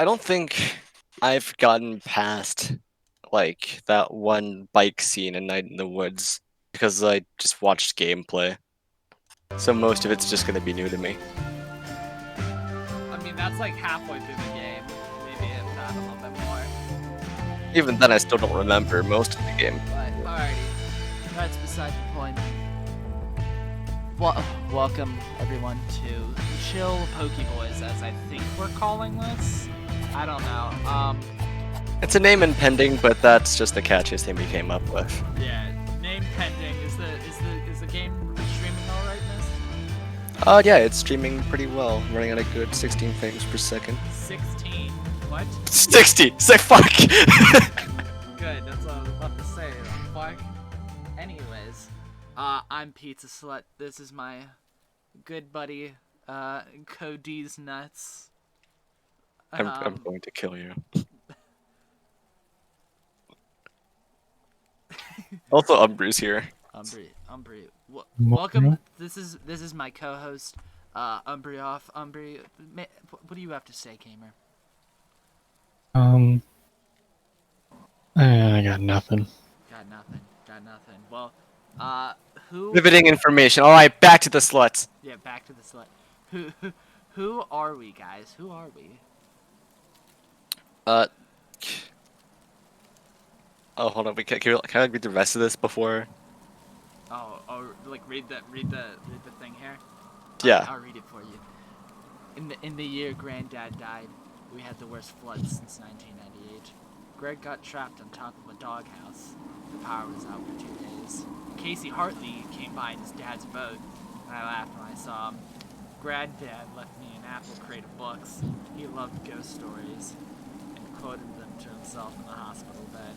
I don't think I've gotten past like that one bike scene in Night in the Woods because I just watched gameplay. So most of it's just gonna be new to me. I mean, that's like halfway through the game. Maybe if not a little bit more. Even then, I still don't remember most of the game. But, alrighty. That's beside the point. Welcome, everyone, to ChillPokeBois, as I think we're calling this. I don't know. It's a name impending, but that's just the catchiest name we came up with. Yeah, name pending. Is the game streaming alright, miss? Yeah, it's streaming pretty well, running at a good 16 frames per second. 16. What? 60! Say fuck! Good, that's what I was about to say. Fuck. Anyways, I'm Pizza Slut. This is my good buddy, Kodezaa Nuts. I'm going to kill you. Also, Umbre's here. Umbre. Welcome. This is my co-host, Umbre off. Umbre, what do you have to say, gamer? I got nothing. Got nothing. Well, who? Riveting information. Alright, back to the sluts. Yeah, back to the slut. Who are we, guys? Who are we? Oh, hold on. Can I read the rest of this before? Oh, like read the thing here. Yeah. I'll read it for you. In the year Granddad died, we had the worst flood since 1998. Greg got trapped on top of a doghouse. The power was out for 2 days. Casey Hartley came by in his dad's boat, and I laughed when I saw him. Granddad left me an apple crate of books. He loved ghost stories, and quoted them to himself in the hospital bed.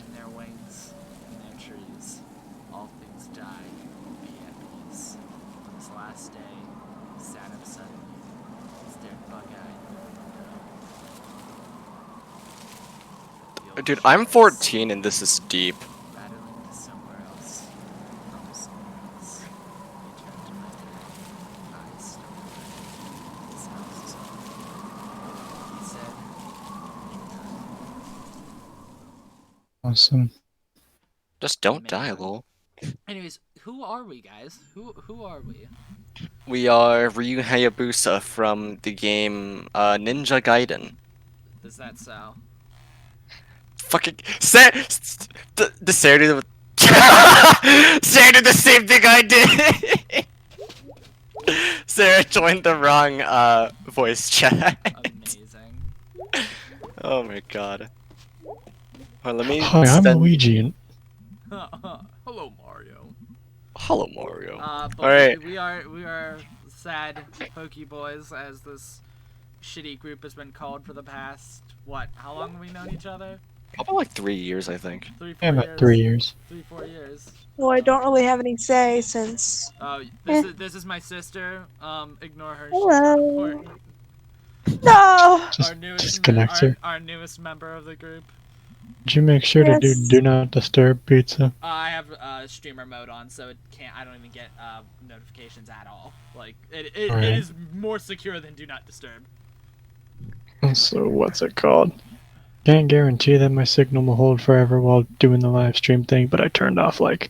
In their wings, in their trees, all things die, be at peace. On his last day, he sat up suddenly, he stared bug-eyed. Dude, I'm 14 and this is deep. Rattling to somewhere else, from somewhere else. He turned to my dad, eyes stumbled. This house is haunted. He said, Awesome. Just don't die, lol. anyways, who are we, guys? Who are we? We are Ryu Hayabusa from the game Ninja Gaiden. Does that sound? Fucking Sarah did Sarah did the same thing I did. Sarah joined the wrong voice chat. Amazing. Oh my god. Well, let me Hi, I'm Luigi. Hello, Mario. Hello, Mario. But Alright. we are sad Pokebois, as this shitty group has been called for the past, what? How long have we known each other? Probably like 3 years, I think. 3-4 Yeah, years. about 3 years. 3-4 years. Well, I don't really have any say since. Oh, this is my sister. Ignore her. Hello. She's not important. No! Just disconnect her. Our newest member of the group. Did you make sure to Yes. do not disturb pizza? I have streamer mode on, so it can't. I don't even get notifications at all. Like it Alright. is more secure than do not disturb. So what's it called? Can't guarantee that my signal will hold forever while doing the live stream thing, but I turned off like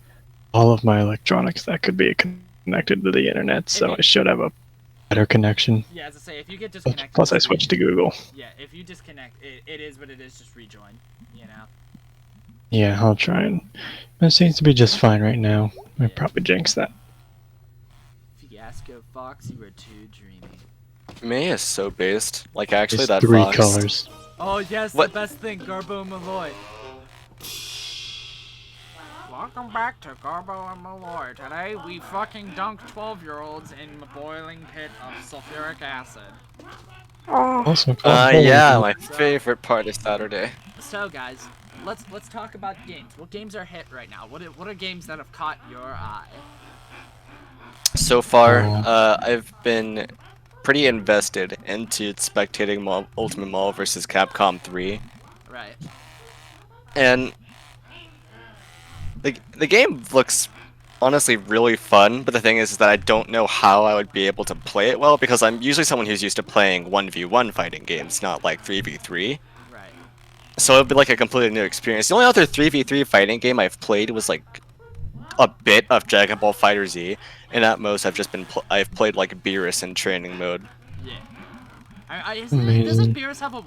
all of my electronics that could be connected to the internet, so I should have a better connection. Yeah, as I say, if you get disconnected. Plus I switched to Google. Yeah, if you disconnect, it is what it is. Just rejoin. You know. Yeah, I'll try and... It seems to be just fine right now. I probably jinxed that. Fiasco Fox, you were too dreamy. May is so based. Like actually There's that 3 fox. colors. Oh yes, What? the best thing, Garbo Malloy. Welcome back to Garbo and Malloy. Today we fucking dunked 12-year-olds in a boiling pit of sulfuric acid. Oh, Also called Yeah, Holy. my favorite part is Saturday. So guys, let's talk about games. What games are hit right now? What are games that have caught your eye? So far, Oh. I've been pretty invested into spectating Ultimate Mall vs. Capcom 3, Right. and the game looks honestly really fun, but the thing is that I don't know how I would be able to play it well because I'm usually someone who's used to playing 1v1 fighting games, not like 3v3. Right. So it'd be like a completely new experience. The only other 3v3 fighting game I've played was like a bit of Dragon Ball Fighter Z, and at most I've just been I've played like Beerus in training mode. Yeah. Doesn't Amazing. Beerus have a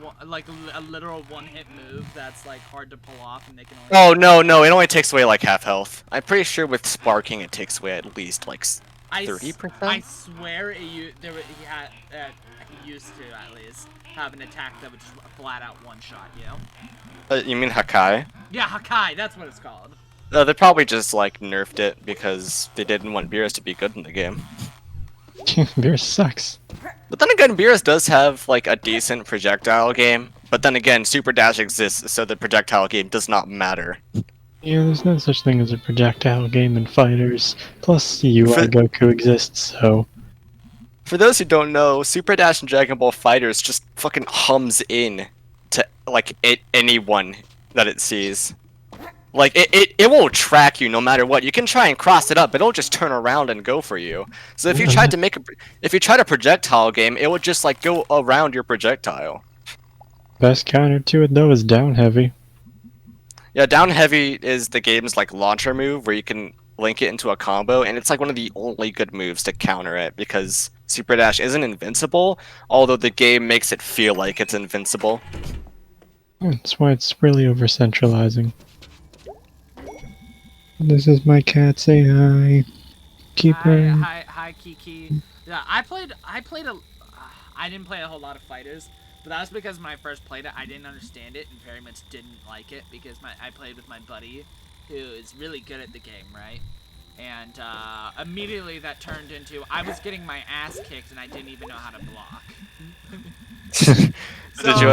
literal one-hit move that's like hard to pull off, and they can only? Oh no, it only takes away like half health. I'm pretty sure with sparking it takes away at least like 30%. I swear he used to at least have an attack that would just flat out one shot. You know? You mean Hakai? Yeah, Hakai. That's what it's called. They probably just like nerfed it because they didn't want Beerus to be good in the game. Beer sucks. But then again, Beerus does have like a decent projectile game. But then again, Super Dash exists, so the projectile game does not matter. Yeah, there's no such thing as a projectile game in fighters. Plus, UI Goku exists, so. For those who don't know, Super Dash and Dragon Ball FighterZ just fucking hums in to like anyone that it sees. Like it will track you no matter what. You can try and cross it up, but it'll just turn around and go for you. So if you tried to if you tried a projectile game, it would just like go around your projectile. Best counter to it though is down heavy. Yeah, down heavy is the game's like launcher move where you can link it into a combo, and it's like one of the only good moves to counter it because Super Dash isn't invincible, although the game makes it feel like it's invincible. That's why it's really over centralizing. This is my cat. Say hi. Keep her. Hi, Kiki. Yeah, I didn't play a whole lot of fighters, but that was because when I first played it, I didn't understand it and very much didn't like it because I played with my buddy, who is really good at the game, right? And immediately that turned into I was getting my ass kicked and I didn't even know how to block. Did you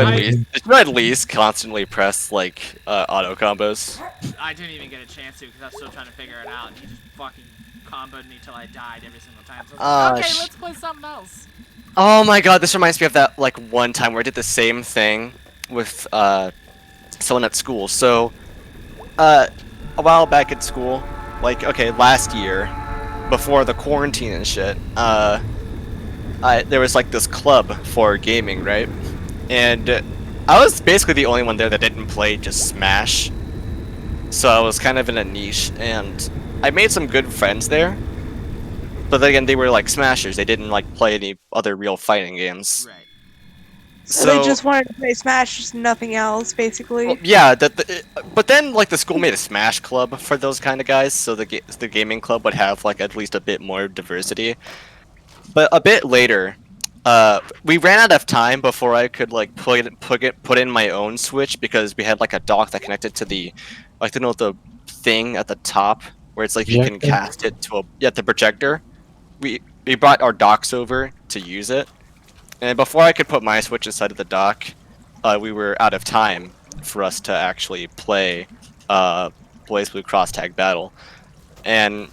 at least constantly press like auto combos? I didn't even get a chance to because I was still trying to figure it out, and he just fucking comboed me till I died every single time. So I was like, okay, let's play something else. Oh my god, this reminds me of that like one time where I did the same thing with someone at school. So a while back at school, like okay, last year, before the quarantine and shit, there was like this club for gaming, right? And I was basically the only one there that didn't play just Smash. So I was kind of in a niche, and I made some good friends there. But then again, they were like Smashers. They didn't like play any other real fighting games. Right. So they just wanted to play Smash, just nothing else, basically. Well, yeah, but then like the school made a Smash club for those kind of guys, so the gaming club would have like at least a bit more diversity. But a bit later, we ran out of time before I could like put in my own Switch because we had like a dock that connected to the, I don't know, the thing at the top where it's like you can cast it to the projector. We brought our docks over to use it, and before I could put my Switch inside of the dock, we were out of time for us to actually play Blaze Blue Cross Tag Battle, and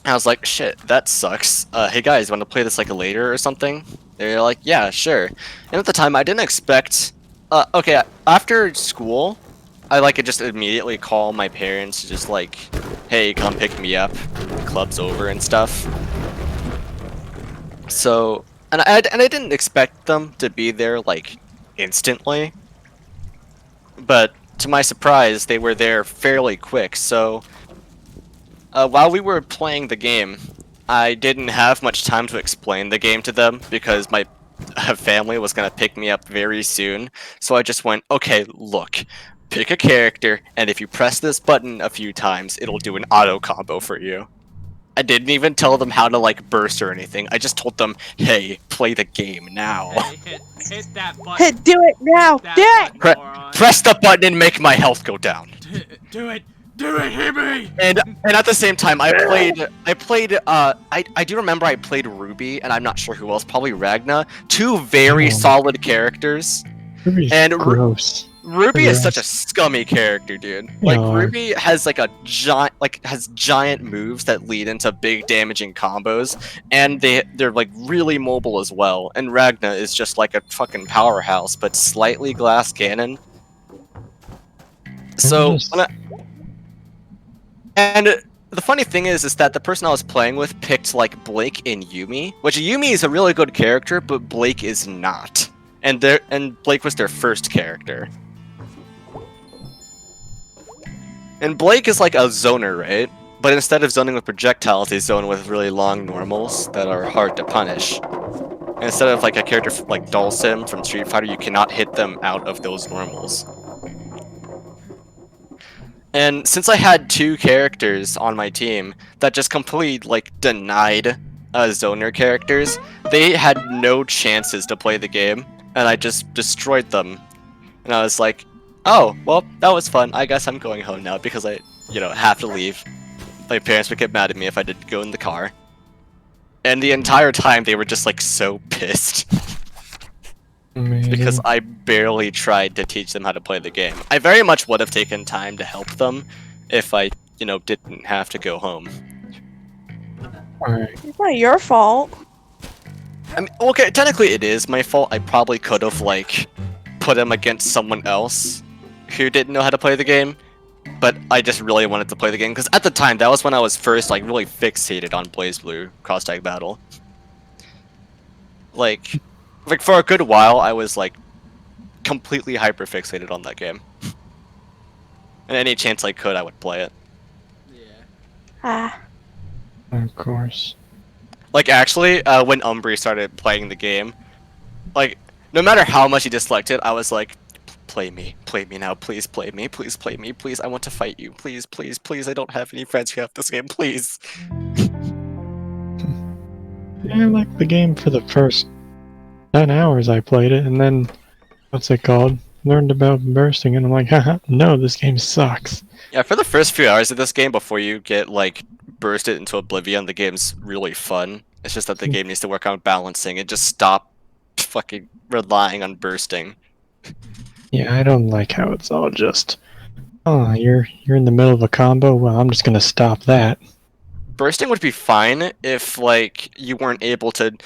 I was like, shit, that sucks. Hey guys, want to play this like later or something? They're like, yeah, sure. And at the time, I didn't expect. Okay, after school, I like to just immediately call my parents, just like, hey, come pick me up. The club's over and stuff. So, and I didn't expect them to be there like instantly. But to my surprise, they were there fairly quick. So. While we were playing the game, I didn't have much time to explain the game to them because my family was going to pick me up very soon. So I just went, okay, look, pick a character, and if you press this button a few times, it'll do an auto combo for you. I didn't even tell them how to like burst or anything. I just told them, hey, play the game now. Hey, hit that button. Do it now! Do it! Press the button and make my health go down. Do it! Do it, hit me! And at the same time, I do remember I played Ruby, and I'm not sure who else, probably Ragna. Two very solid characters. Ruby's gross. Ruby is such a scummy character, dude. Like Ruby has like giant moves that lead into big damaging combos, and they're like really mobile as well. And Ragna is just like a fucking powerhouse, but slightly glass cannon. So the funny thing is that the person I was playing with picked like Blake and Yumi, which Yumi is a really good character, but Blake is not. And Blake was their first character. And Blake is like a zoner, right? But instead of zoning with projectiles, they zone with really long normals that are hard to punish. And instead of like a character like Dhalsim from Street Fighter, you cannot hit them out of those normals. And since I had 2 characters on my team that just completely like denied zoner characters, they had no chances to play the game, and I just destroyed them. And I was like, oh, well, that was fun. I guess I'm going home now because I, have to leave. My parents would get mad at me if I didn't go in the car. And the entire time they were just like so pissed. Because I barely tried to teach them how to play the game. I very much would have taken time to help them if I, didn't have to go home. Alright. It's not your fault. I mean, okay, technically it is my fault. I probably could have, like, put him against someone else who didn't know how to play the game. But I just really wanted to play the game, because at the time, that was when I was first, like, really fixated on BlazBlue Cross-Tag Battle. Like, for a good while, I was, like, completely hyper-fixated on that game. And any chance I could, I would play it. Ah. Of course. Like, actually, when Umbre started playing the game, like, no matter how much he disliked it, I was like, play me now, please play me, please, I want to fight you, please, I don't have any friends who have this game, please. Yeah, I liked the game for the first 10 hours I played it, and then, what's it called? Learned about bursting, and I'm like, haha, no, this game sucks. Yeah, for the first few hours of this game, before you get, like, bursted into oblivion, the game's really fun. It's just that the game needs to work on balancing and just stop fucking relying on bursting. Yeah, I don't like how it's all just, oh, you're in the middle of a combo? Well, I'm just gonna stop that. Bursting would be fine if, like, you weren't able to...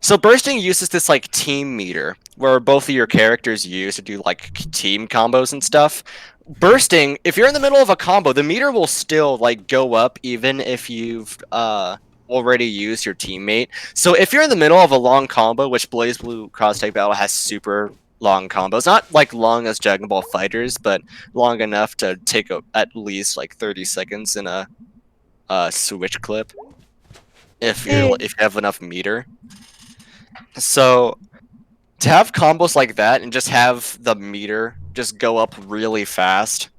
So bursting uses this, like, team meter, where both of your characters use to do, like, team combos and stuff. Bursting, if you're in the middle of a combo, the meter will still, like, go up even if you've, already used your teammate. So if you're in the middle of a long combo, which BlazBlue Cross-Tag Battle has super long combos, not, like, long as Dragon Ball FighterZ, but long enough to take at least, like, 30 seconds in a switch clip. If you have enough meter. So, to have combos like that and just have the meter just go up really fast,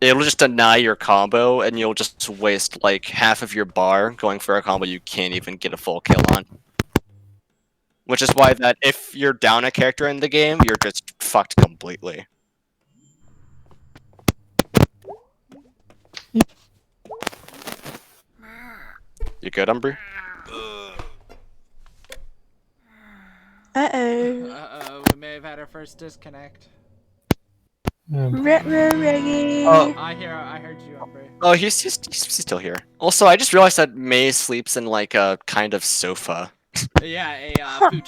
it'll just deny your combo and you'll just waste like half of your bar going for a combo you can't even get a full kill on. Which is why that if you're down a character in the game, you're just fucked completely. You good, Umbre? Uh-oh. Uh-oh, we may have had our first disconnect. Reggae. Oh. I heard you, Umbre. Oh, he's still here. Also, I just realized that May sleeps in like a kind of sofa. Yeah, no,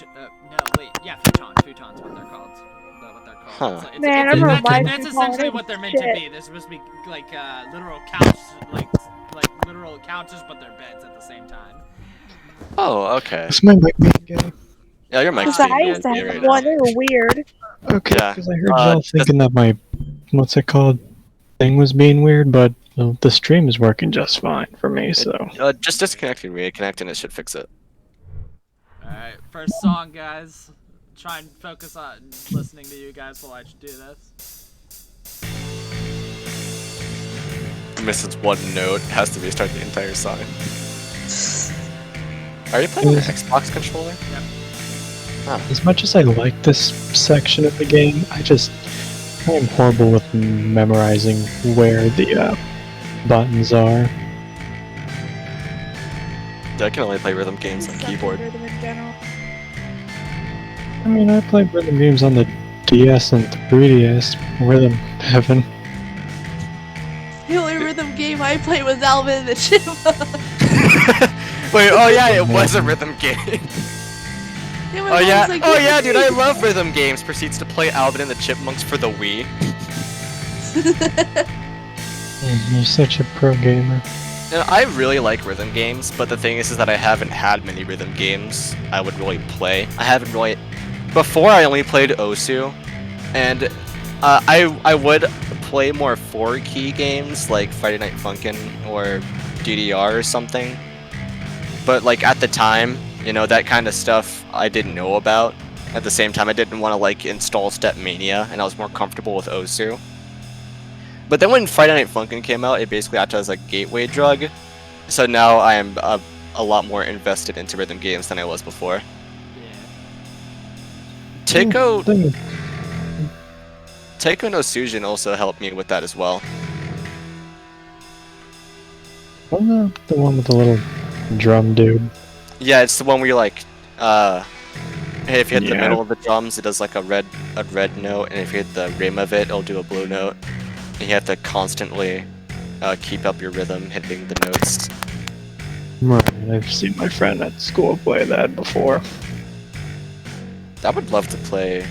wait, yeah, futon's what they're called. What they're called. Huh. Man, I remember my that's essentially what they're meant to be. They're supposed to be like literal couches, like literal couches, but they're beds at the same time. Oh, okay. Is my mic being gay? Yeah, your mic's Because I being used to gay have right one, now. they were weird. Okay, Yeah, because I heard y'all thinking that my, what's it called, thing was being weird, but the stream is working just fine for me, so. Just disconnect and reconnect and it should fix it. Alright, first song, guys. Try and focus on listening to you guys while I do this. Misses one note, has to restart the entire song. Are you playing with an Xbox controller? Yep. Oh. As much as I like this section of the game, I am horrible with memorizing where the buttons are. I can only play rhythm games on keyboard. Rhythm in general. I mean, I played rhythm games on the DS and 3DS. Rhythm heaven. The only rhythm game I played was Alvin and the Chipmunks. Wait, oh yeah, it was a rhythm game. Oh yeah, dude, I love rhythm games. Proceeds to play Alvin and the Chipmunks for the Wii. You're such a pro gamer. And I really like rhythm games, but the thing is that I haven't had many rhythm games I would really play. I haven't really... Before, I only played Osu, and I would play more 4-key games, like Friday Night Funkin' or DDR or something. But, like, at the time, you know, that kind of stuff I didn't know about. At the same time, I didn't want to, like, install Step Mania, and I was more comfortable with Osu. But then when Friday Night Funkin' came out, it basically acted as a gateway drug. So now I am a lot more invested into rhythm games than I was before. Teiko no Sujin also helped me with that as well. Wasn't that the one with the little drum dude? Yeah, it's the one where you're like, hey, if you hit the Yeah. middle of the drums, it does like a red note, and if you hit the rim of it, it'll do a blue note. And you have to constantly keep up your rhythm hitting the notes. Right, I've seen my friend at school play that before. I would love to play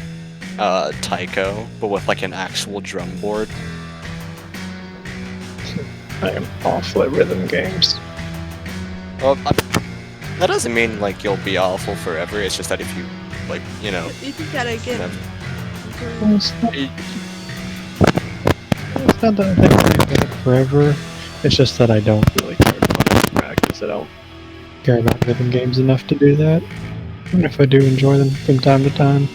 Taiko, but with like an actual drum board. I am awful at rhythm games. Well, that doesn't mean like you'll be awful forever. It's just that if you, like, you know, You just gotta get. Well, it's not that I think I'll be bad forever. It's just that I don't really care about practice. I don't care about rhythm games enough to do that. Even if I do enjoy them from time to time.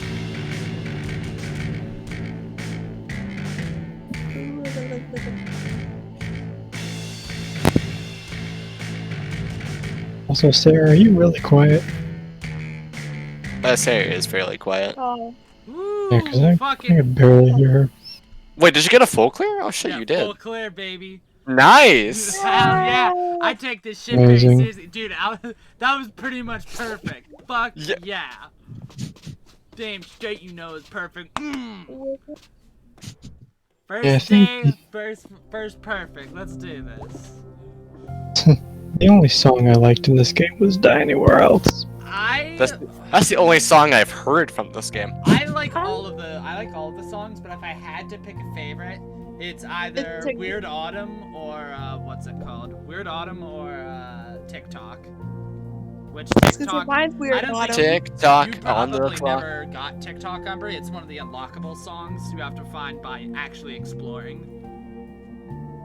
Also, Sarah, are you really quiet? Sarah is fairly quiet. Oh. Woo, Yeah, because I fucking can barely hear her. Wait, did you get a full clear? Oh shit, yeah, you did. full clear, baby. Nice! Hell yeah! I take this shit Amazing. very seriously, dude. That was pretty much perfect. Fuck Yeah. yeah! Damn straight, you know it's perfect. Mm. First Yeah, I think- day, first perfect. Let's do this. The only song I liked in this game was Die Anywhere Else. That's the only song I've heard from this game. I like all of the songs, but if I had to pick a favorite, it's either It's Weird Autumn or what's it called? Weird Autumn or TikTok. Which TikTok? Mine's Weird I don't think Autumn. TikTok you on the probably clock. never got TikTok, Umbre. It's one of the unlockable songs you have to find by actually exploring.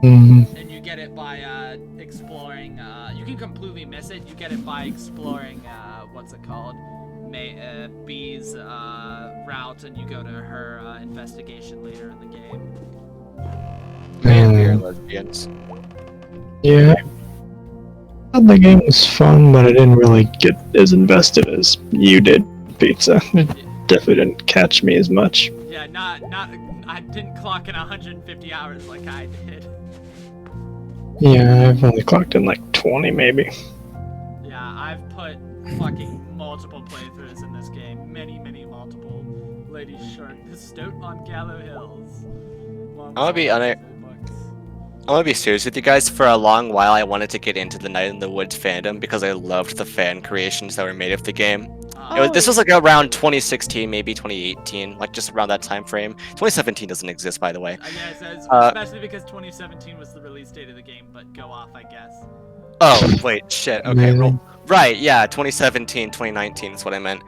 Mm-hmm. And you get it by exploring. You can completely miss it. You get it by exploring. What's it called? B's route, and you go to her investigation later in the game. Mainly are lesbians. Yeah, I thought the game was fun, but I didn't really get as invested as you did, Pizza. It definitely didn't catch me as much. Yeah, not. I didn't clock in 150 hours like I did. Yeah, I've only clocked in like 20 maybe. Yeah, I've put fucking multiple playthroughs in this game. Many multiple. Lady Shark, the Stoat on Gallow Hills. I'm gonna be serious with you guys. For a long while, I wanted to get into the Night in the Woods fandom because I loved the fan creations that were made of the game. This was like around 2016, maybe 2018, like just around that time frame. 2017 doesn't exist, by the way. I guess, especially because 2017 was the release date of the game, but go off, I guess. Oh, wait, shit. Okay, right, yeah, 2017, 2019 is what I meant.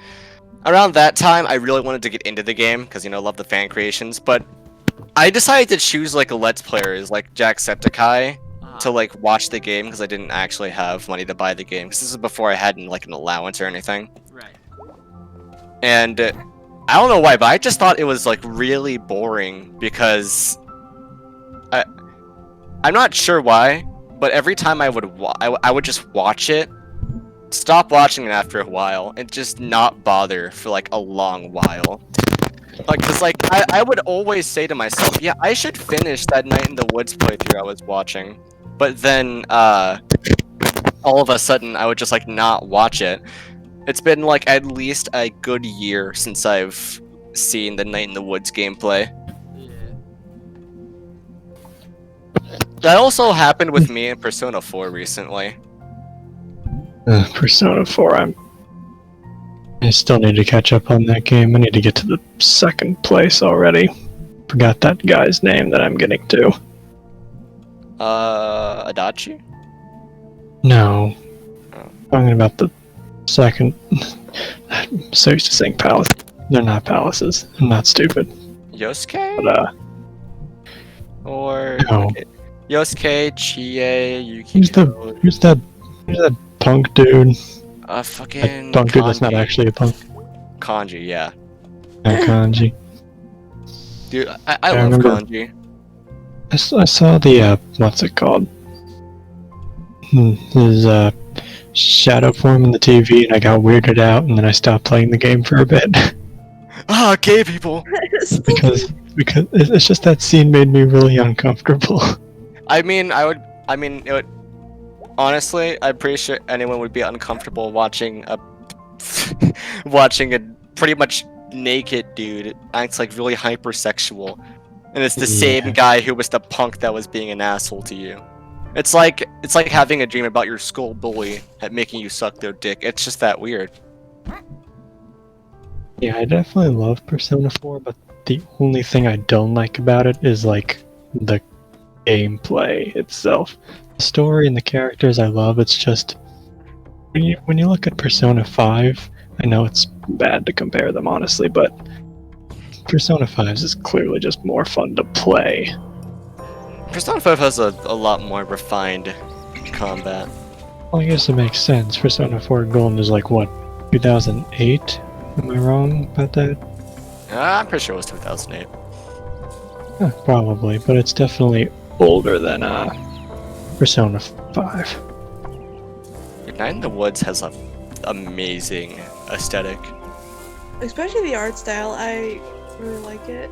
Around that time, I really wanted to get into the game because, you know, love the fan creations, but I decided to choose like a Let's Players, like Jacksepticeye, to like watch the game because I didn't actually have money to buy the game. Because this is before I had like an allowance or anything. Right. And I don't know why, but I just thought it was like really boring because I'm not sure why, but every time I would just watch it, stop watching it after a while, and just not bother for like a long while. Like, cause like I would always say to myself, yeah, I should finish that Night in the Woods playthrough I was watching, but then all of a sudden I would just like not watch it. It's been like at least a good year since I've seen the Night in the Woods gameplay. Yeah. That also happened with me in Persona 4 recently. Persona 4, I still need to catch up on that game. I need to get to the second place already. Forgot that guy's name that I'm getting to. Adachi? No. Oh. Talking about the second. I'm so used to saying palace. They're not palaces. I'm not stupid. Yosuke? But, Or no. okay. Yosuke, Chie, Who's Yukiko. who's that punk dude? Fucking Punk dude that's not Kanji. actually a punk. Kanji, yeah. Kanji. Dude, I I love remember- Kanji. I saw the, what's it called? His, shadow form in the TV, and I got weirded out, and then I stopped playing the game for a bit. Ah, gay people! because it's just that scene made me really uncomfortable. I mean, it would, honestly, I'm pretty sure anyone would be uncomfortable watching a, watching a pretty much naked dude acts like really hypersexual. And it's the same Yeah. guy who was the punk that was being an asshole to you. It's like having a dream about your school bully at making you suck their dick. It's just that weird. Yeah, I definitely love Persona 4, but the only thing I don't like about it is like the gameplay itself. The story and the characters I love. It's just when you look at Persona 5, I know it's bad to compare them honestly, but Persona 5 is clearly just more fun to play. Persona 5 has a lot more refined combat. Well, I guess it makes sense. Persona 4 Golden is like what, 2008? Am I wrong about that? I'm pretty sure it was 2008. Probably, but it's definitely older than Persona 5. Night in the Woods has an amazing aesthetic. Especially the art style, I really like it.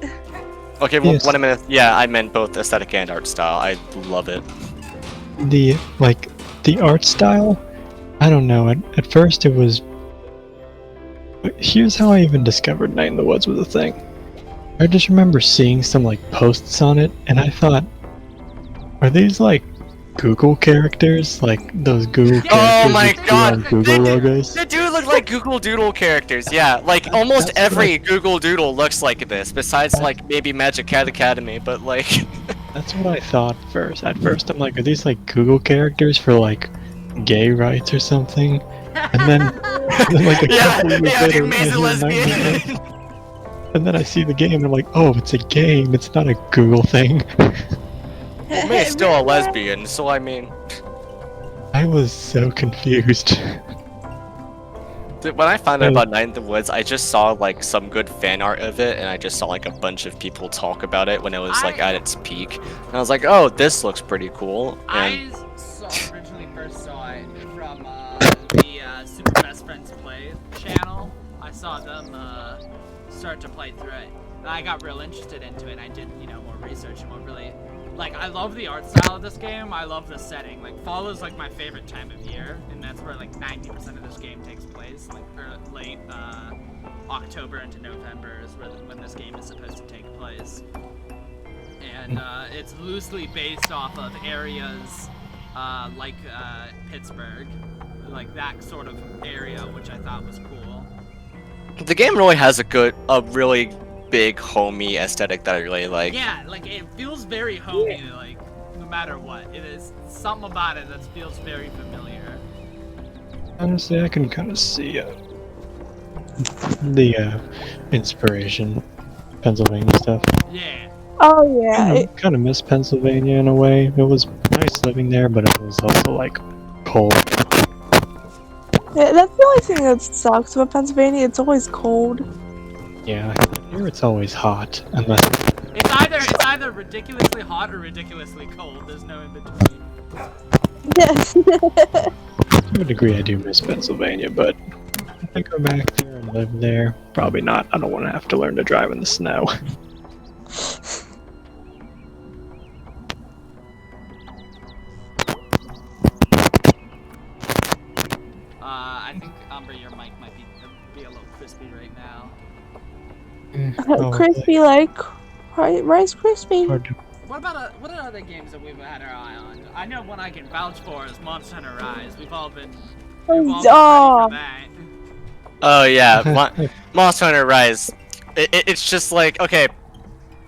Okay, well, Yes. what I meant, yeah, I meant both aesthetic and art style. I love it. The art style, I don't know. At first it was. Here's how I even discovered Night in the Woods was a thing. I just remember seeing some like posts on it, and I thought, are these like Google characters, like those Google characters Oh my you see God! on Google logos? They do look like Google Doodle characters, yeah. Like, almost That's every Google Doodle looks like this, besides, like, maybe Magic Cat Academy, but, like... That's what I thought first. At first, I'm like, are these like Google characters for like gay rights or something? And then like a yeah, couple years yeah, later, dude, May's I a hear Night in the lesbian! Woods, and then I see the game, and I'm like, oh, it's a game. It's not a Google thing. Well, May's still a lesbian, so I mean... I was so confused. Dude, when I found out about Night in the Woods, I just saw, like, some good fan art of it, and I just saw, like, a bunch of people talk about it when it was, like, at its peak. And I was like, oh, this looks pretty cool. And... originally first saw it from the Super Best Friends Play channel. I saw them start to play through it. And I got real interested into it, and I did, more research and what really... Like, I love the art style of this game, I love the setting. Like, fall is, like, my favorite time of year, and that's where, like, 90% of this game takes place. Like, late October into November is when this game is supposed to take place. And it's loosely based off of areas like Pittsburgh, like that sort of area, which I thought was cool. The game really has a really big homey aesthetic that I really like. Yeah, like it feels very homey, like no matter what. It is something about it that feels very familiar. Honestly, I can kind of see the inspiration, Pennsylvania stuff. Yeah. Oh yeah. Kind of miss Pennsylvania in a way. It was nice living there, but it was also like cold. Yeah, that's the only thing that sucks about Pennsylvania. It's always cold. Yeah, here it's always hot, unless It's either ridiculously hot or ridiculously cold. There's no in between. Yes. to a degree I do miss Pennsylvania, but if I go back there and live there, probably not. I don't want to have to learn to drive in the snow. I think Umbre, your mic might be a little crispy right now. Crispy like Rice Krispie. What are other games that we've had our eye on? I know one I can vouch for is Monster Hunter Rise. We've all been ready for that. Oh yeah, Monster Hunter Rise. It's just like, okay,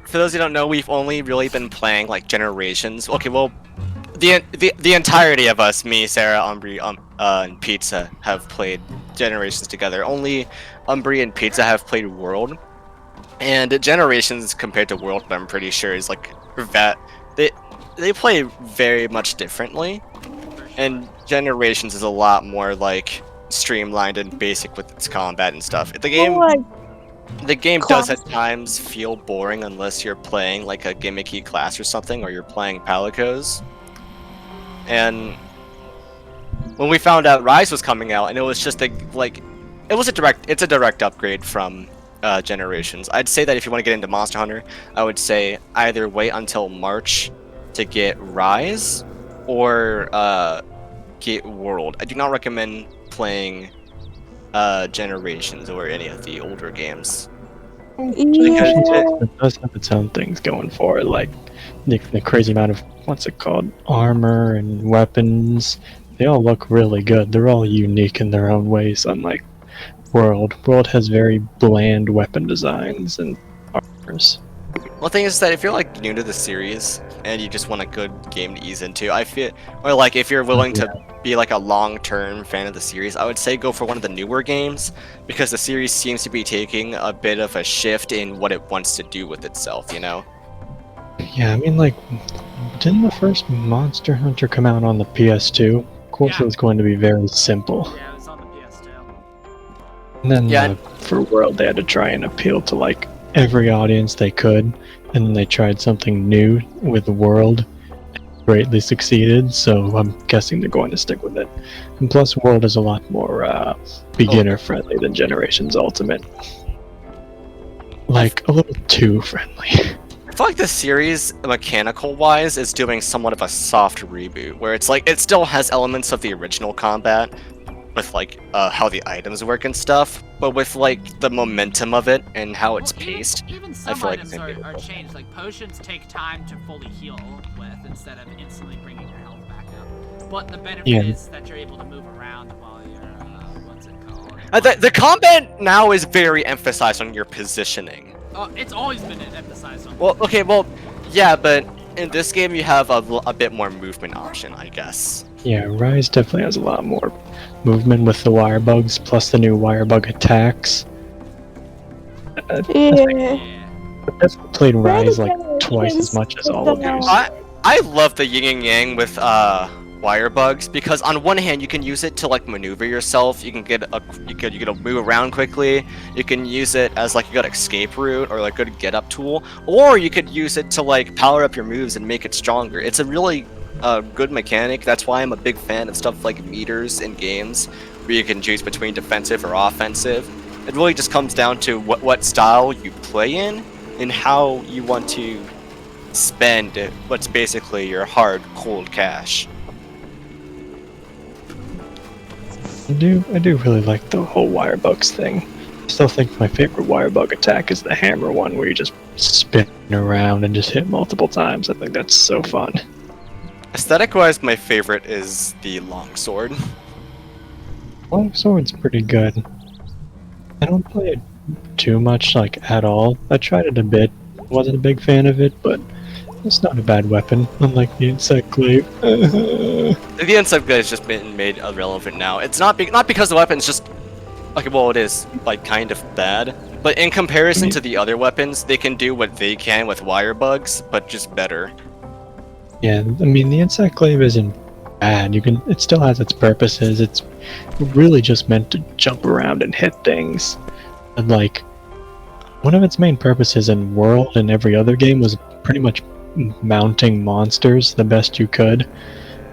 for those who don't know, we've only really been playing like Generations. Okay, well, the entirety of us, me, Sarah, Umbre, and Pizza, have played Generations together. Only Umbre and Pizza have played World, and Generations compared to World, I'm pretty sure is like that they play very much differently, and Generations is a lot more like streamlined and basic with its combat and stuff. Well, like, The game does at classic. times feel boring unless you're playing like a gimmicky class or something, or you're playing Palicos. And when we found out Rise was coming out, and it was just it's a direct upgrade from Generations. I'd say that if you want to get into Monster Hunter, I would say either wait until March to get Rise, or get World. I do not recommend playing Generations or any of the older games. Yeah. It does have its own things going for it, like the crazy amount of armor and weapons. They all look really good. They're all unique in their own ways. Unlike World, World has very bland weapon designs and armors. Well, the thing is that if you're like new to the series and you just want a good game to ease into, I feel, or like if you're willing to be like a long-term fan of the series, I would say go for one of the newer games, because the series seems to be taking a bit of a shift in what it wants to do with itself, you know? Yeah, I mean, like, didn't the first Monster Hunter come out on the PS2? Of course, Yeah. it was going to be very simple. Yeah, it was on the PS2. And then Yeah. for World, they had to try and appeal to like every audience they could, and then they tried something new with World. Greatly succeeded, so I'm guessing they're going to stick with it. And plus, World is a lot more beginner friendly than Generations Ultimate. Like a little too friendly. I feel like the series, mechanical-wise, is doing somewhat of a soft reboot, where it's like, it still has elements of the original combat, with like, how the items work and stuff, but with like, the momentum of it and how it's Well, paced. Even I some feel like items it's gonna be are cool. changed. Like potions take time to fully heal with instead of instantly bringing your health back up. But the benefit Yeah. is that you're able to move around while you're what's it called? The combat now is very emphasized on your positioning. It's always been emphasized on. Well, okay, well, yeah, but in this game you have a bit more movement option, I guess. Yeah, Rise definitely has a lot more movement with the wire bugs, plus the new wire bug attacks. Yeah. Yeah. I've definitely played Rise like Generations twice as much as all of the- you. I love the yin and yang with wire bugs, because on one hand you can use it to like maneuver yourself. You can you could move around quickly. You can use it as like a good escape route or like good get up tool, or you could use it to like power up your moves and make it stronger. It's a really good mechanic. That's why I'm a big fan of stuff like meters in games, where you can choose between defensive or offensive. It really just comes down to what style you play in and how you want to spend what's basically your hard, cold cash. I do really like the whole wire bugs thing. I still think my favorite wire bug attack is the hammer one, where you just spin around and just hit multiple times. I think that's so fun. Aesthetic-wise, my favorite is the longsword. Longsword's pretty good. I don't play it too much, like, at all. I tried it a bit. Wasn't a big fan of it, but it's not a bad weapon, unlike the insect glaive. The insect guy has just been made irrelevant now. It's not because the weapon's just like, well, it is like kind of bad, but in comparison to the other weapons, they can do what they can with wire bugs, but just better. Yeah, I mean, the insect glaive isn't bad. It still has its purposes. It's really just meant to jump around and hit things. And like, one of its main purposes in World and every other game was pretty much mounting monsters the best you could.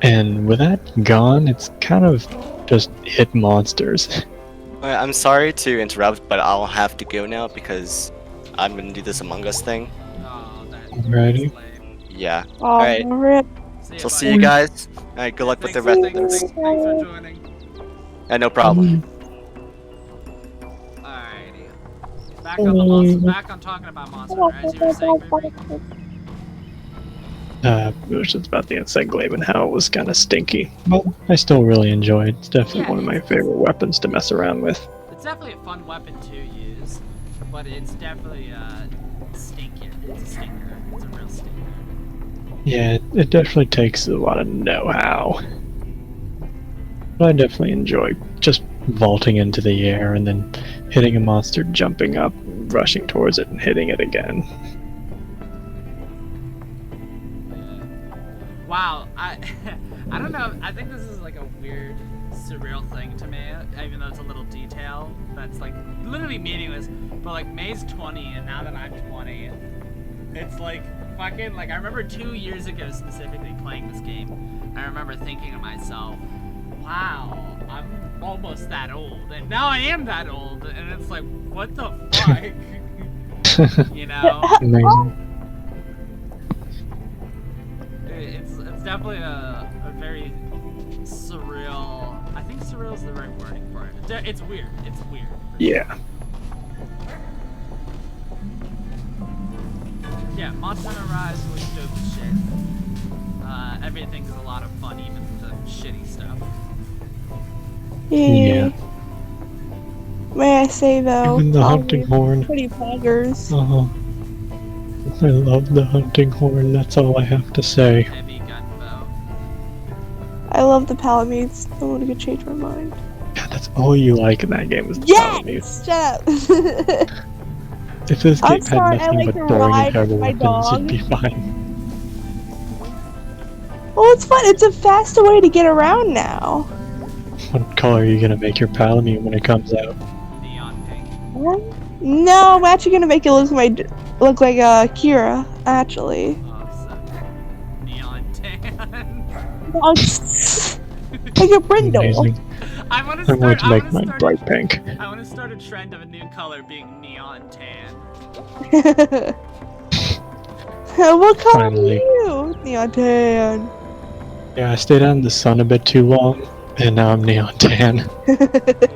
And with that gone, it's kind of just hit monsters. I'm sorry to interrupt, but I'll have to go now because I'm gonna do this Among Us thing. Oh, Alrighty. that's lame. Yeah. Oh, Alright. rip. So see you guys. Alright, good luck with the rest of Thanks this. for joining. Yeah, no problem. Alrighty. Back on talking about Monster Hunter, as you were saying, Ruby. It was just about the insect glaive and how it was kind of stinky. But I still really enjoy it. It's definitely Yeah, one of my favorite weapons to mess around with. It's definitely a fun weapon to use, but it's definitely stinky. It's a stinker. It's a real stinker. Yeah, it definitely takes a lot of know-how. But I definitely enjoy just vaulting into the air and then hitting a monster, jumping up, rushing towards it, and hitting it again. Wow, I I don't know. I think this is like a weird, surreal thing to me, even though it's a little detail that's like literally meaningless. But like May's 20, and now that I'm 20, it's like fucking like I remember 2 years ago specifically playing this game. I remember thinking to myself, wow, I'm almost that old, and now I am that old, and it's like, what the fuck, you know? Amazing. It's definitely a very surreal. I think surreal is the right wording for it. It's weird. It's weird. Yeah. Yeah, Monster Hunter Rise was dope as shit. Everything is a lot of fun, even the shitty stuff. Yeah. May I say though, Even the hunting horn. pretty poggers. I love the hunting horn, that's all I have to say. Heavy gunbow. I love the Palamutes. I want to change my mind. God, that's all you like in that game is the Yes! Palamutes. Shut up! If this I'm game had sorry, I nothing like but to boring ride and terrible my weapons, dog. you'd be fine. Well, it's fun. It's a faster way to get around now. What color are you gonna make your Palamute when it comes out? Neon pink. No, I'm actually gonna make it look like Kira. Actually, Oh, so neon tan. like a Brindle. Amazing. I want I'm going to make mine start. bright pink. I want to start a trend of a new color being neon tan. What color Finally. are you? Neon tan. Yeah, I stayed out in the sun a bit too long, and now I'm neon tan. Hate to see it.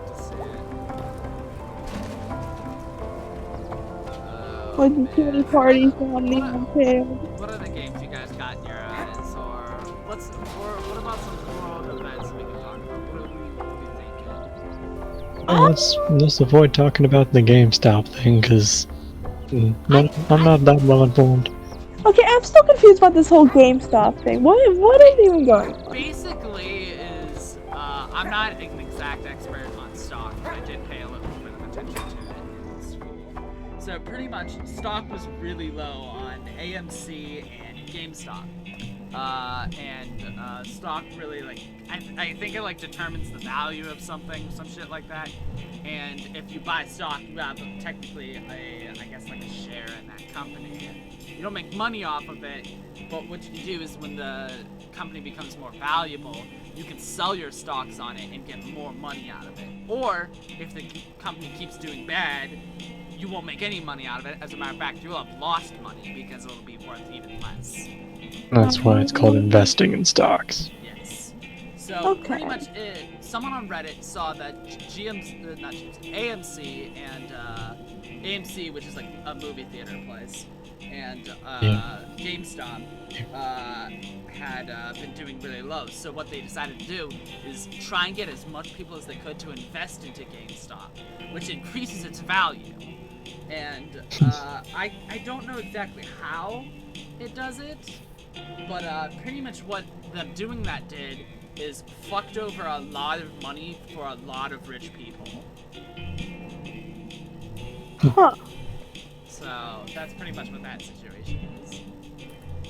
When too many parties on What neon tan. What other games you guys got in your eyes, or what about some world events we can talk about? What are we thinking? Let's avoid talking about the GameStop thing, because I'm not that well informed. Okay, I'm still confused about this whole GameStop thing. What is even going on? Basically, is I'm not an exact expert on stock, but I did pay a little bit of attention to it in school. So pretty much, stock was really low on AMC and GameStop. Stock really I think it determines the value of something, some shit like that. And if you buy stock, you have technically I guess a share in that company. You don't make money off of it, but what you can do is when the company becomes more valuable, you can sell your stocks on it and get more money out of it. Or if the company keeps doing bad, you won't make any money out of it. As a matter of fact, you'll have lost money because it'll be worth even less. That's why it's called investing in stocks. Yes. So Okay. pretty much someone on Reddit saw that AMC and AMC, which is a movie theater place, and GameStop had been doing really low. So what they decided to do is try and get as much people as they could to invest into GameStop, which increases its value. And I don't know exactly how it does it, but pretty much what them doing that did is fucked over a lot of money for a lot of rich people. Huh. So that's pretty much what that situation is.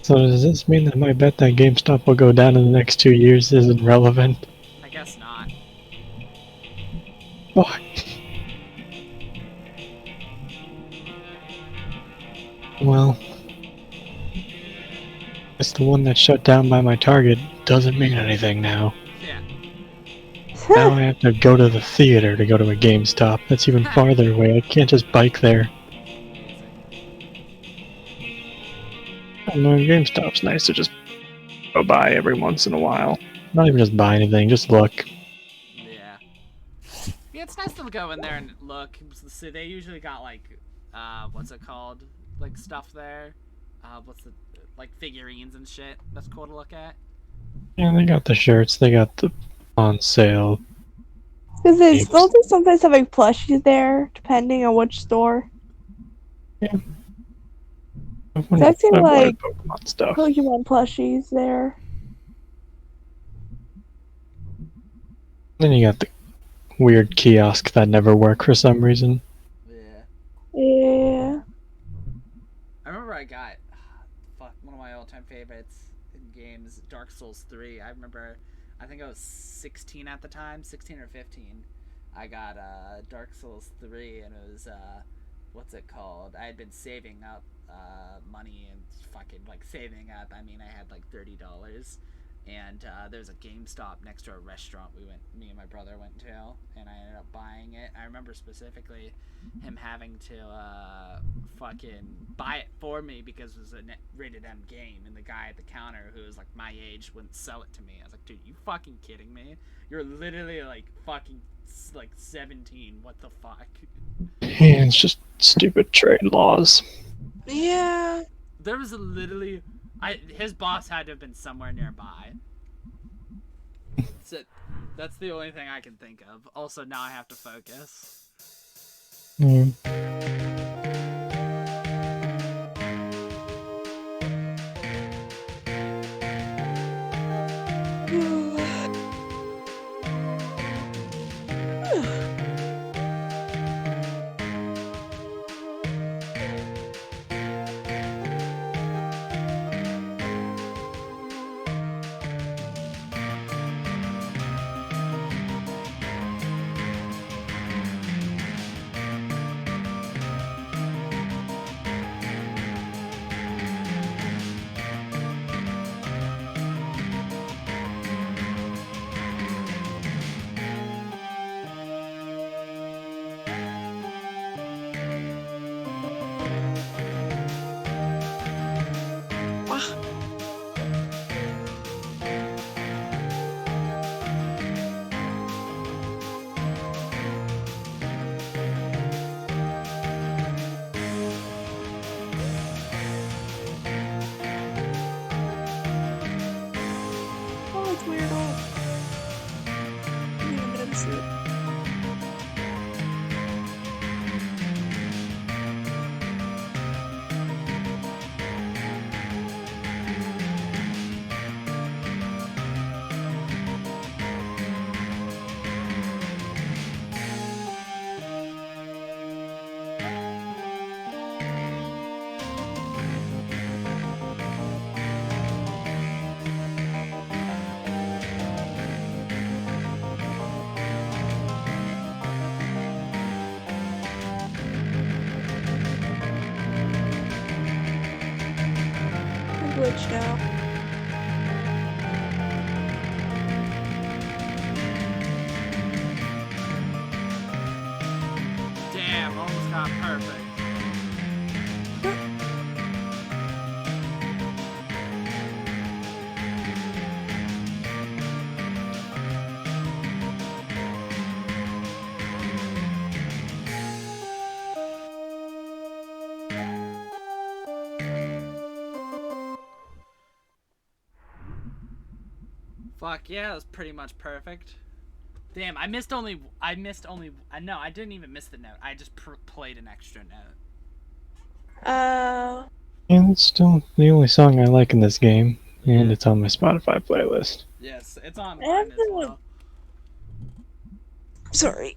So does this mean that my bet that GameStop will go down in the next 2 years isn't relevant? I guess not. Why? Well, it's the one that's shut down by my Target doesn't mean anything now. Yeah. Now I have to go to the theater to go to a GameStop. That's even farther away. I can't just bike there. No, GameStop's nice to just go by every once in a while. Not even just buy anything, just look. Yeah. Yeah, it's nice to go in there and look. So they usually got what's it called? Stuff there. Figurines and shit. That's cool to look at. Yeah, they got the shirts, they got the on sale. Because don't they sometimes have plushies there, depending on which store? Yeah. Acting I wanted like Pokemon stuff. Pokemon plushies there. Then you got the weird kiosk that never worked for some reason. Yeah. Yeah. I remember I got one of my all-time favorites in games, Dark Souls 3. I remember, I think I was 16 at the time, 16 or 15. I got Dark Souls 3, and it was what's it called? I had been saving up money and fucking like saving up. I mean, I had like $30, and there's a GameStop next to a restaurant me and my brother went to, and I ended up buying it. I remember specifically him having to fucking buy it for me because it was a rated M game, and the guy at the counter who was like my age wouldn't sell it to me. I was like, dude, you fucking kidding me? You're literally like fucking like 17. What the fuck? Yeah, it's just stupid trade laws. Yeah. There was literally, his boss had to have been somewhere nearby. That's the only thing I can think of. Also, now I have to focus. Mm. Oh, it's weird. Give me a minute to see it. I'm glitched out. Damn, almost got perfect. Fuck yeah, that was pretty much perfect. Damn, I no, I didn't even miss the note. I just played an extra note. Yeah, it's still the only song I like in this game, and it's on my Spotify playlist. Yes, it's on mine as well. Sorry.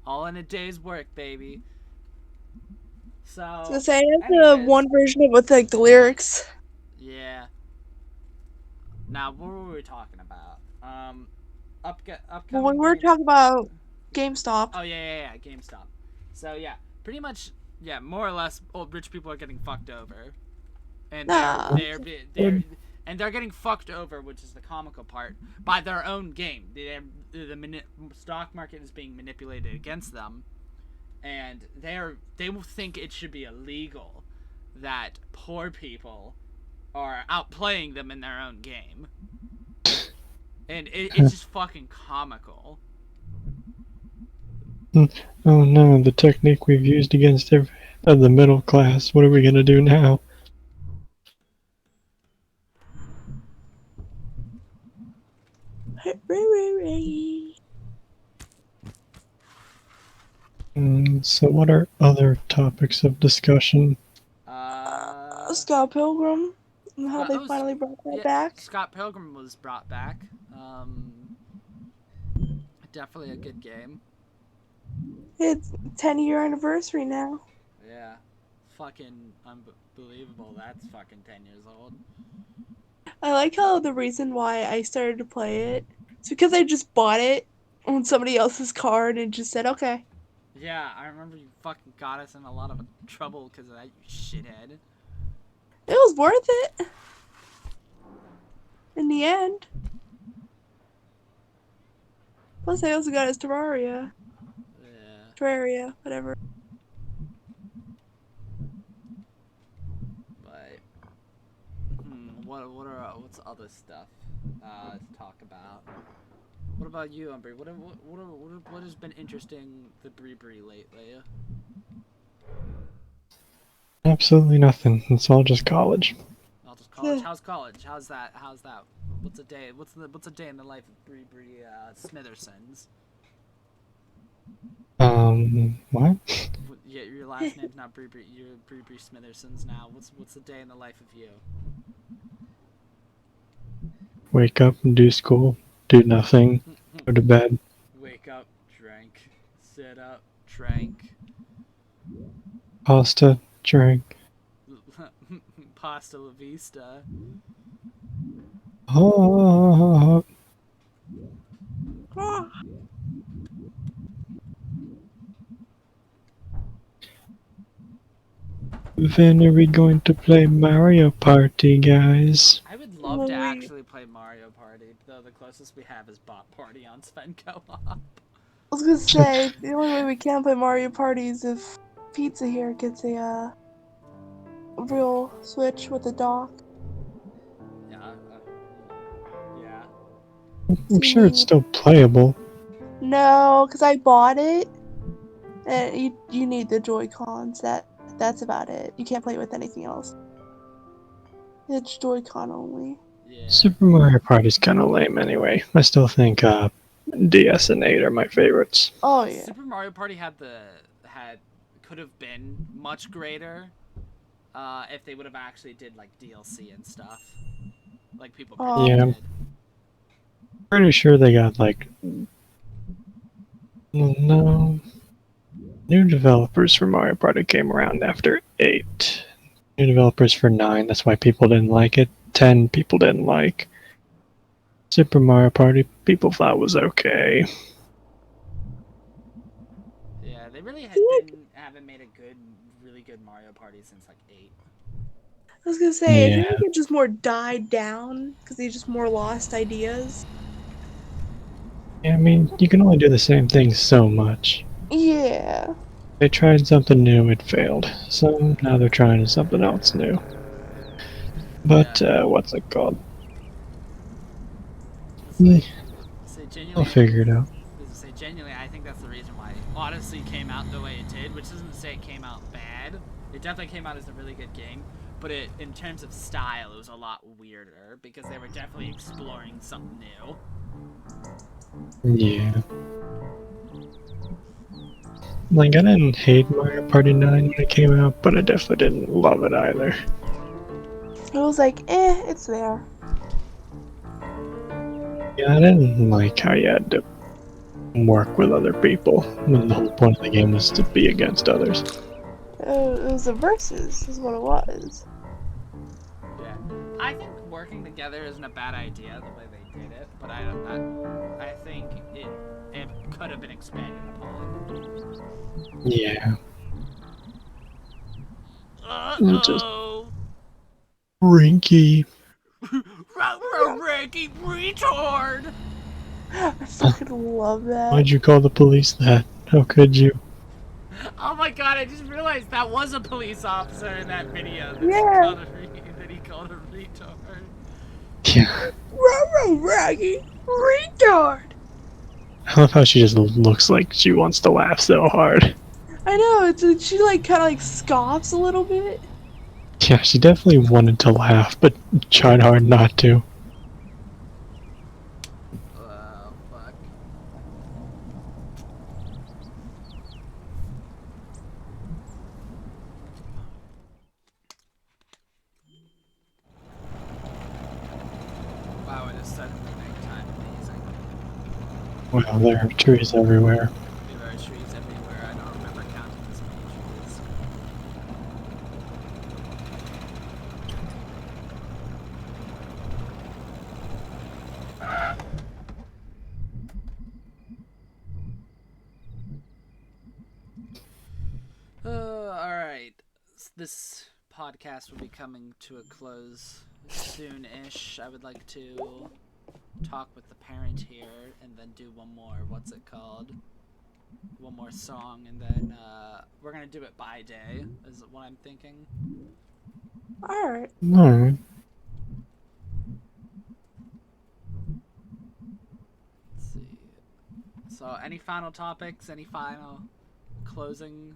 All in a day's work, baby. So, I was gonna say, I have the one version of with like the lyrics. Yeah. Now, what were we talking about? Upcoming. Well, we were talking about GameStop. Oh yeah, GameStop. So yeah, pretty much, yeah, more or less, old rich people are getting fucked over, and they're getting fucked over, which is the comical part, by their own game. The stock market is being manipulated against them, and they will think it should be illegal that poor people are outplaying them in their own game. And it's just fucking comical. Oh no, the technique we've used against the middle class. What are we gonna do now? So what are other topics of discussion? Scott Pilgrim and how they Oh, finally brought that yeah, back. Scott Pilgrim was brought back. Definitely a good game. It's 10-year anniversary now. Yeah. Fucking unbelievable. That's fucking 10 years old. I like how the reason why I started to play it is because I just bought it on somebody else's card and just said, okay. Yeah, I remember you fucking got us in a lot of trouble because of that, you shithead. It was worth it. In the end. Plus, I also got his Terraria. Yeah. Terraria, whatever. But what's other stuff to talk about? What about you, Umbre? What has been interesting the Bree lately? Absolutely nothing. It's all just college. I'll just college. How's college? How's that? What's a day? What's a day in the life of Bree Smithersons? What? Yeah, your last name's not Bree. You're Bree Smithersons now. What's a day in the life of you? Wake up and do school. Do nothing. Go to bed. Wake up, drank. Sit up, drank. Pasta. Drink. Pasta la vista. Oh. Ah. When are we going to play Mario Party, guys? I would love to actually play Mario Party, though the closest we have is Bot Party on Sven Co-op. I was gonna say, the only way we can play Mario Party is if Pizza here gets a real Switch with a dock. Yeah. Yeah. I'm sure it's still playable. No, because I bought it, and you need the Joy-Cons. That's about it. You can't play it with anything else. It's Joy-Con only. Yeah. Super Mario Party's kind of lame anyway. I still think DS and 8 are my favorites. Oh yeah. Super Mario Party could have been much greater if they would have actually did like DLC and stuff, like people Yeah. predicted. Pretty sure they got like no new developers for Mario Party came around after 8. New developers for 9. That's why people didn't like it. 10 people didn't like. Super Mario Party people thought was okay. Yeah, they really haven't made a really good Mario Party since like 8. I was gonna say, I Yeah. think it just more died down because they just more lost ideas. Yeah, I mean, you can only do the same thing so much. Yeah. They tried something new, it failed. So now they're trying something else new. But what's it called? I'll figure it out. Genuinely, I think that's the reason why Odyssey came out the way it did, which isn't to say it came out bad. It definitely came out as a really good game, but in terms of style, it was a lot weirder because they were definitely exploring something new. Yeah. Like, I didn't hate Mario Party 9 when it came out, but I definitely didn't love it either. It was like, it's there. Yeah, I didn't like how you had to work with other people when the whole point of the game was to be against others. It was a versus, is what it was. Yeah, I think working together isn't a bad idea the way they did it, but I think it could have been expanded upon. Yeah. Just Uh-oh! Rinky. Ranky retard! I fucking love that. Why'd you call the police that? How could you? Oh my god, I just realized that was a police officer in that video that, he called a retard. Yeah. Raggy retard! I love how she just looks like she wants to laugh so hard. I know, she like kind of like scoffs a little bit. Yeah, she definitely wanted to laugh, but tried hard not to. Oh, fuck. was suddenly nighttime amazing. Well, there are trees everywhere. There are trees everywhere. I don't remember counting this many trees. Alright. This podcast will be coming to a close soon-ish. I would like to talk with the parent here and then do one more, what's it called? One more song, and then we're gonna do it by day, is what I'm thinking. Alright. No. Let's see. So, any final topics? Any final closing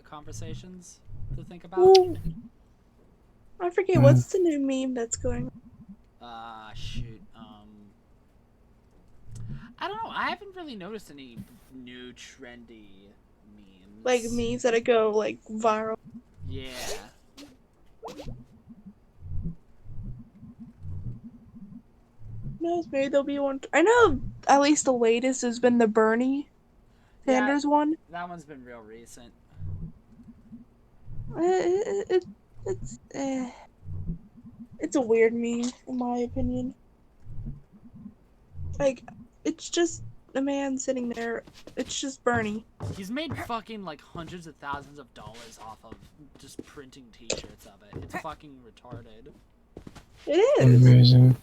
conversations to think about? Ooh. I forget, what's the new meme that's going on? Shoot. I don't know. I haven't really noticed any new trendy memes. Like memes that go like viral. Yeah. Who knows, maybe there'll be one. I know at least the latest has been the Bernie Sanders one. That one's been real recent. It's a weird meme, in my opinion. Like, it's just a man sitting there. It's just Bernie. He's made fucking like hundreds of thousands of dollars off of just printing t-shirts of it. It's fucking retarded. It is. Amazing.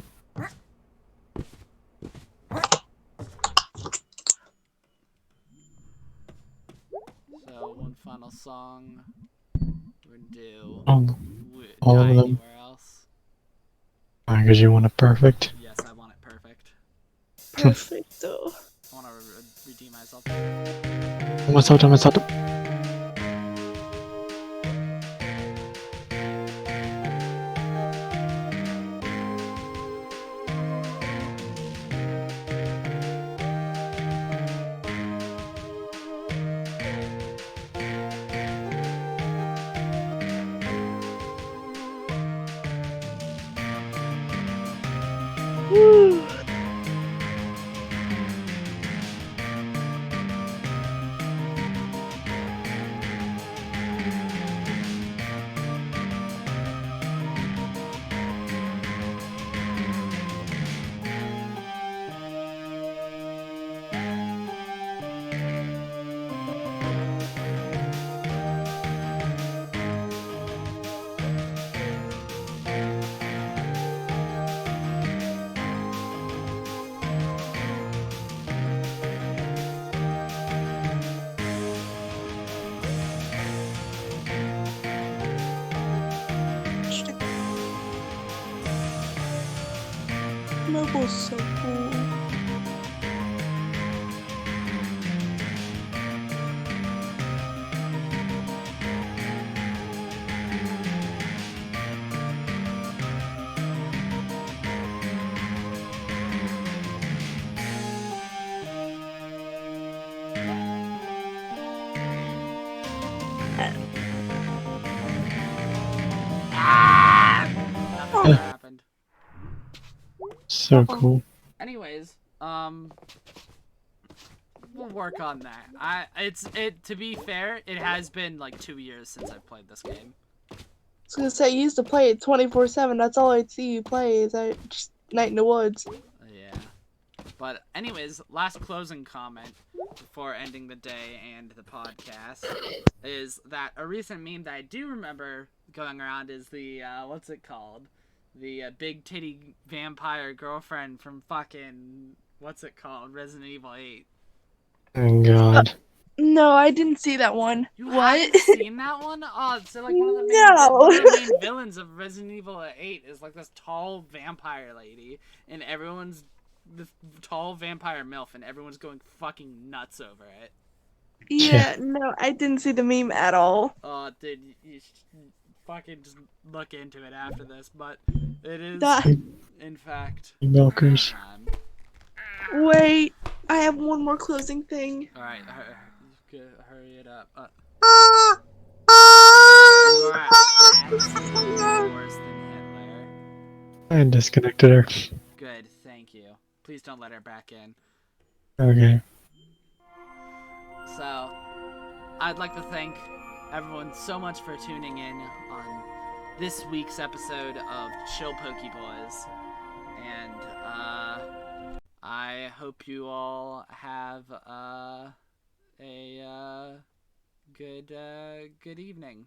So, one final song. We're gonna do All Die of them. Anywhere Else. Because you want it perfect. Yes, I want it perfect. Perfecto. I want to redeem myself. Masato. Woo. Mobile's so cool. Nothing happened. So cool. Anyways, we'll work on that. To be fair, it has been like 2 years since I've played this game. I was gonna say, you used to play it 24/7. That's all I'd see you play is just Night in the Woods. Yeah. But anyways, last closing comment before ending the day and the podcast is that a recent meme that I do remember going around is the, what's it called? The big titty vampire girlfriend from fucking, what's it called? Resident Evil 8. Thank God. No, I didn't see that one. You What? haven't seen that one? Oh, it's like one of the main villains of Resident Evil 8 is like this tall vampire lady, and everyone's this tall vampire MILF, and everyone's going fucking nuts over it. Yeah, no, I didn't see the meme at all. Oh, dude, you should fucking just look into it after this, but it is, in fact, Milkers. time. Wait, I have one more closing thing. Alright, hurry it up. You are actually worse than Hitler. I disconnected her. Good, thank Please don't let her back in. Okay. So, I'd like to thank everyone so much for tuning in on this week's episode of ChillPokeBois. And, I hope you all have, a good evening.